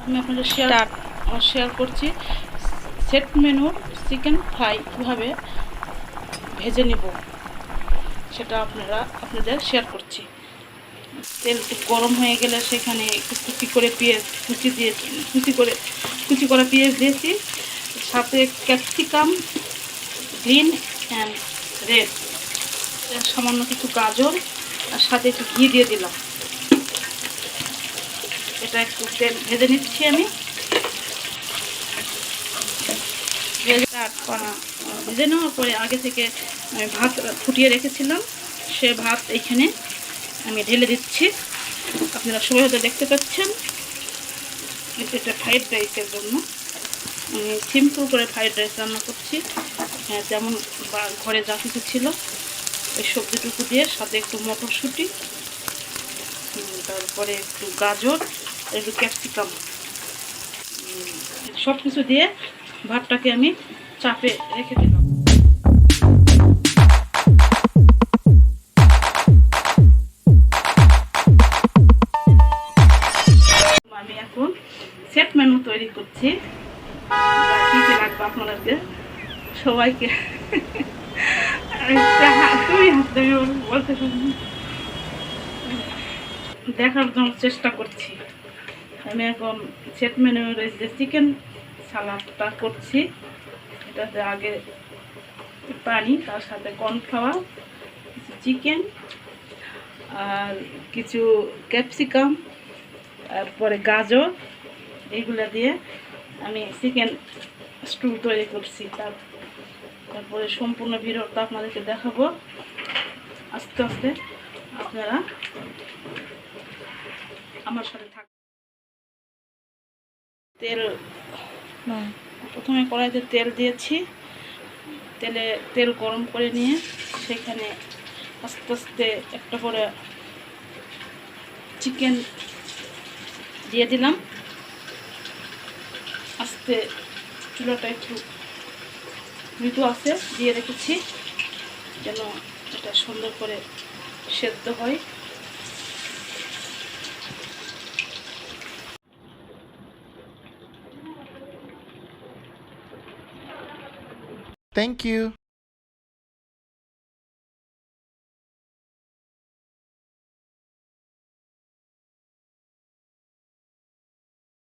আমি আপনাদের শেয়ার করছি সেট মেনুর চিকেন ফ্রাই কীভাবে ভেজে নিব, সেটা আপনাদের শেয়ার করছি। তেল গরম হয়ে গেলে সেখানে কুচি করে পেঁয়াজ কুচি করা পেঁয়াজ দিয়েছি, সাথে ক্যাপসিকাম গ্রিন অ্যান্ড রেড, সামান্য কিছু গাজর আর সাথে একটু ঘি দিয়ে দিলাম। এটা একটু তেল ভেজে নিচ্ছি আমি। ভেজে নেওয়ার পরে আগে থেকে আমি ভাত ফুটিয়ে রেখেছিলাম, সে ভাত এখানে আমি ঢেলে দিচ্ছি। আপনারা সবাই হয়তো দেখতে পাচ্ছেন, এটা ফ্রাইড রাইসের জন্য আমি সিম্পল করে ফ্রাইড রাইস রান্না করছি। যেমন ঘরে যা কিছু ছিল ওই সবজিটুকু দিয়ে, সাথে একটু মটরশুঁটি, তারপরে একটু গাজর, একটু ক্যাপসিকাম, সব কিছু দিয়ে ভাতটাকে আমি চাপে রেখে দিলাম। আমি এখন সেট মেনু তৈরি করছি। কী কী লাগবে আপনাদেরকে সবাইকে বলতে দেখার জন্য চেষ্টা করছি। আমি এখন সেট মেনুর যে চিকেন সালাডটা করছি, এটাতে আগে পানি, তার সাথে কর্নফ্লাওয়ার, কিছু চিকেন আর কিছু ক্যাপসিকাম, তারপরে গাজর, এইগুলো দিয়ে আমি চিকেন স্টু তৈরি করছি। তারপরে সম্পূর্ণ ভিডিওটা আপনাদেরকে দেখাবো আস্তে আস্তে, আপনারা আমার সাথে থাকবেন। প্রথমে কড়াইতে তেল দিয়েছি, তেল গরম করে নিয়ে সেখানে আস্তে আস্তে একটা করে চিকেন দিয়ে দিলাম। আস্তে চুলাটা একটু মৃদু আছে দিয়ে রেখেছি, যেন এটা সুন্দর করে সেদ্ধ হয়। Thank you.